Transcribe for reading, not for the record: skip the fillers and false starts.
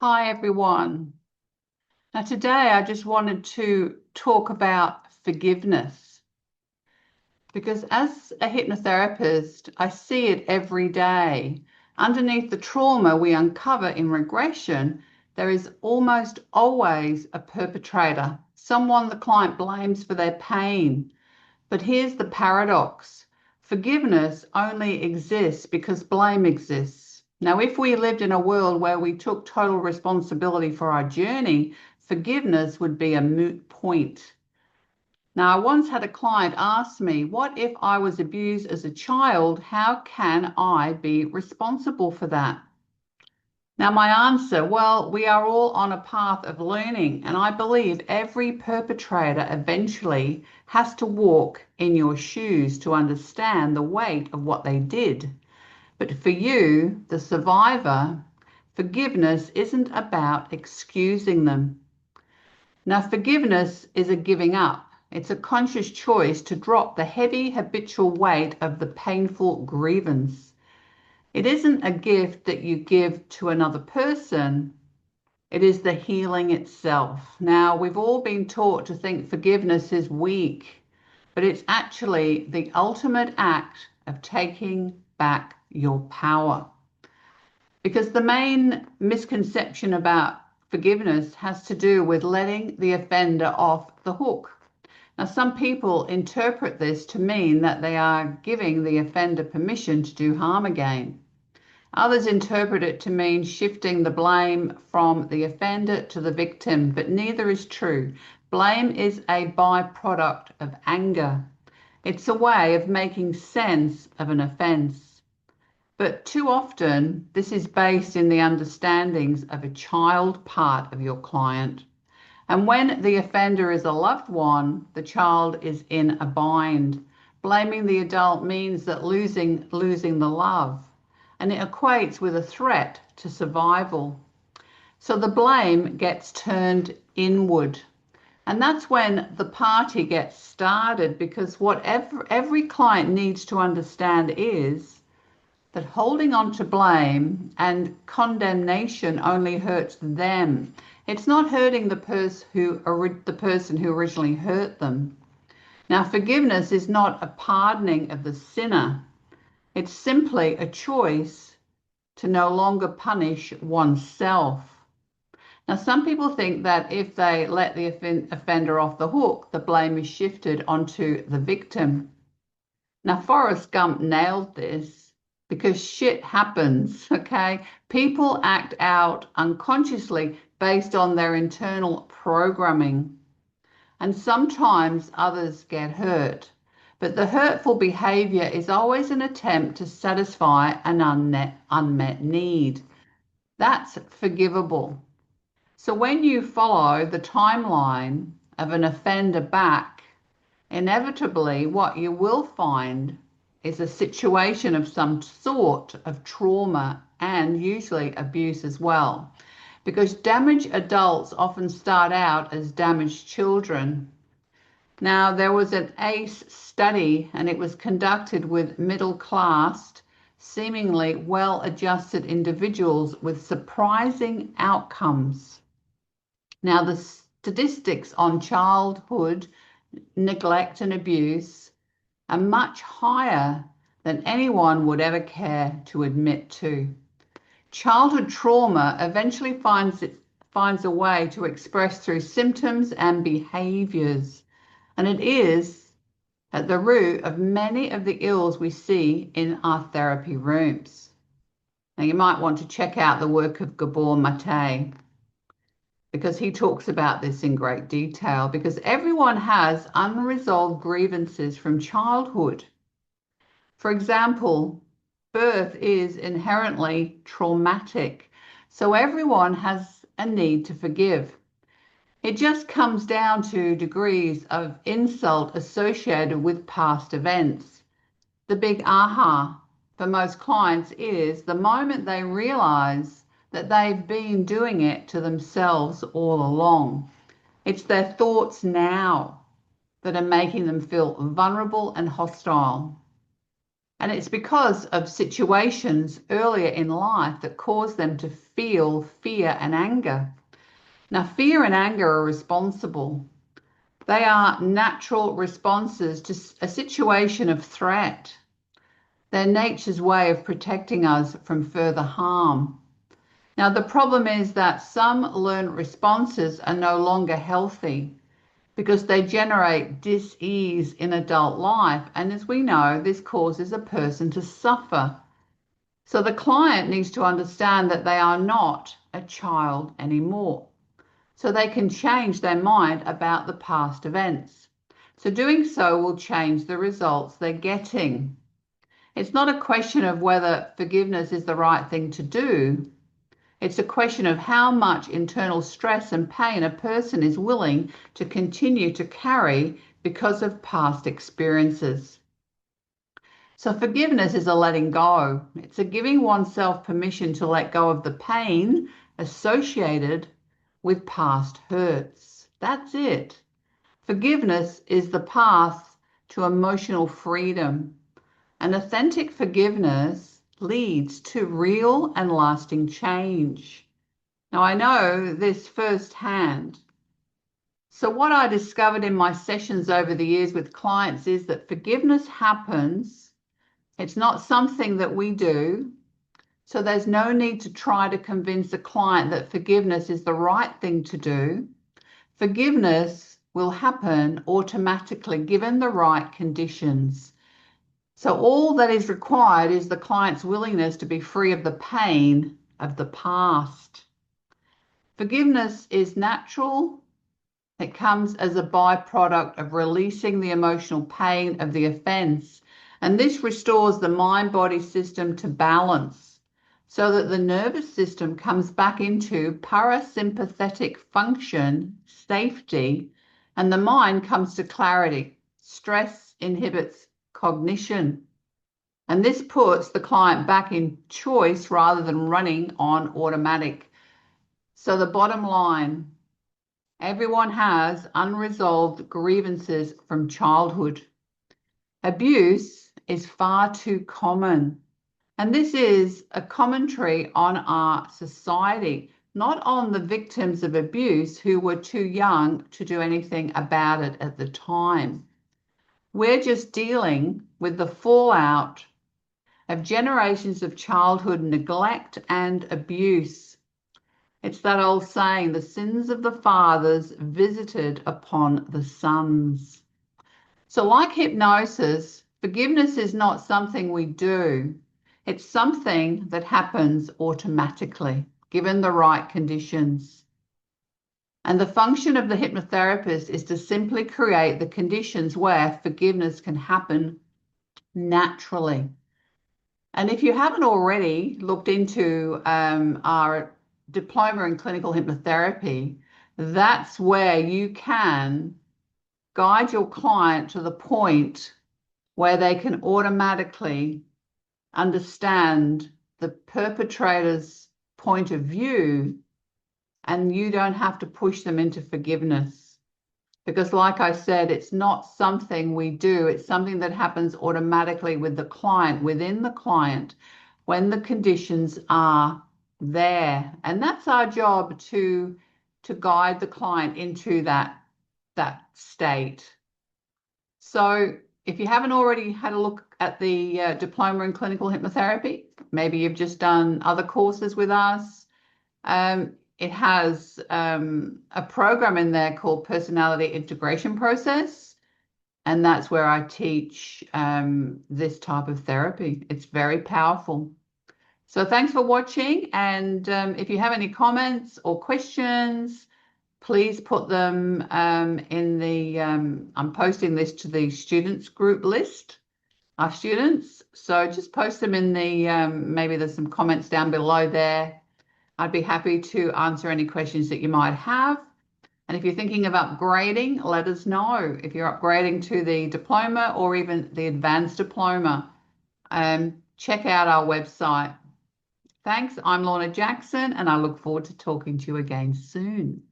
Hi, everyone. Now, today I just wanted to talk about forgiveness because as a hypnotherapist, I see it every day. Underneath the trauma we uncover in regression, there is almost always a perpetrator, someone the client blames for their pain. But here's the paradox. Forgiveness only exists because blame exists. Now, if we lived in a world where we took total responsibility for our journey, forgiveness would be a moot point. Now, I once had a client ask me, what if I was abused as a child? How can I be responsible for that? Now, my answer, well, we are all on a path of learning, and I believe every perpetrator eventually has to walk in your shoes to understand the weight of what they did. But for you, the survivor, forgiveness isn't about excusing them. Now, forgiveness is a giving up. It's a conscious choice to drop the heavy habitual weight of the painful grievance. It isn't a gift that you give to another person. It is the healing itself. Now, we've all been taught to think forgiveness is weak, but it's actually the ultimate act of taking back your power. Because the main misconception about forgiveness has to do with letting the offender off the hook. Now, some people interpret this to mean that they are giving the offender permission to do harm again. Others interpret it to mean shifting the blame from the offender to the victim, but neither is true. Blame is a byproduct of anger. It's a way of making sense of an offense. But too often, this is based in the understandings of a child part of your client. And when the offender is a loved one, the child is in a bind. Blaming the adult means that losing the love, and it equates with a threat to survival. So the blame gets turned inward. And that's when the party gets started, because whatever every client needs to understand is that holding on to blame and condemnation only hurts them. It's not hurting the person who originally hurt them. Now, forgiveness is not a pardoning of the sinner. It's simply a choice to no longer punish oneself. Now, some people think that if they let the offender off the hook, the blame is shifted onto the victim. Now, Forrest Gump nailed this because shit happens, okay? People act out unconsciously based on their internal programming, and sometimes others get hurt. But the hurtful behavior is always an attempt to satisfy an unmet need. That's forgivable. So when you follow the timeline of an offender back, inevitably what you will find is a situation of some sort of trauma and usually abuse as well. Because damaged adults often start out as damaged children. Now, there was an ACE study, and it was conducted with middle-class, seemingly well-adjusted individuals with surprising outcomes. Now, the statistics on childhood neglect and abuse are much higher than anyone would ever care to admit to. Childhood trauma eventually finds a way to express through symptoms and behaviors. And it is at the root of many of the ills we see in our therapy rooms. Now, you might want to check out the work of Gabor Mate, because he talks about this in great detail, because everyone has unresolved grievances from childhood. For example, birth is inherently traumatic, so everyone has a need to forgive. It just comes down to degrees of insult associated with past events. The big aha for most clients is the moment they realize that they've been doing it to themselves all along. It's their thoughts now that are making them feel vulnerable and hostile. And it's because of situations earlier in life that cause them to feel fear and anger. Now, fear and anger are responsible. They are natural responses to a situation of threat. They're nature's way of protecting us from further harm. Now, the problem is that some learned responses are no longer healthy because they generate dis-ease in adult life. And as we know, this causes a person to suffer. So the client needs to understand that they are not a child anymore. So they can change their mind about the past events. So doing so will change the results they're getting. It's not a question of whether forgiveness is the right thing to do. It's a question of how much internal stress and pain a person is willing to continue to carry because of past experiences. So forgiveness is a letting go. It's a giving oneself permission to let go of the pain associated with past hurts. That's it. Forgiveness is the path to emotional freedom. And authentic forgiveness leads to real and lasting change. Now, I know this firsthand. So what I discovered in my sessions over the years with clients is that forgiveness happens. It's not something that we do. So there's no need to try to convince a client that forgiveness is the right thing to do. Forgiveness will happen automatically given the right conditions. So all that is required is the client's willingness to be free of the pain of the past. Forgiveness is natural. It comes as a byproduct of releasing the emotional pain of the offense. And this restores the mind-body system to balance so that the nervous system comes back into parasympathetic function, safety, and the mind comes to clarity. Stress inhibits cognition. And this puts the client back in choice rather than running on automatic. So the bottom line, everyone has unresolved grievances from childhood. Abuse is far too common. And this is a commentary on our society, not on the victims of abuse who were too young to do anything about it at the time. We're just dealing with the fallout of generations of childhood neglect and abuse. It's that old saying, the sins of the fathers visited upon the sons. So like hypnosis, forgiveness is not something we do. It's something that happens automatically, given the right conditions. And the function of the hypnotherapist is to simply create the conditions where forgiveness can happen naturally. And if you haven't already looked into our diploma in clinical hypnotherapy, that's where you can guide your client to the point where they can automatically understand the perpetrator's point of view, and you don't have to push them into forgiveness. Because like I said, it's not something we do. It's something that happens automatically with the client, within the client, when the conditions are there. And that's our job to guide the client into that state. So if you haven't already had a look at the diploma in clinical hypnotherapy, maybe you've just done other courses with us, it has a program in there called Personality Integration Process, and that's where I teach this type of therapy. It's very powerful. So thanks for watching, and if you have any comments or questions, please put them in the, I'm posting this to the students group list, our students. So just post them in the, maybe there's some comments down below there. I'd be happy to answer any questions that you might have. And if you're thinking of upgrading, let us know. If you're upgrading to the diploma or even the advanced diploma, check out our website. Thanks. I'm Lorna Jackson, and I look forward to talking to you again soon.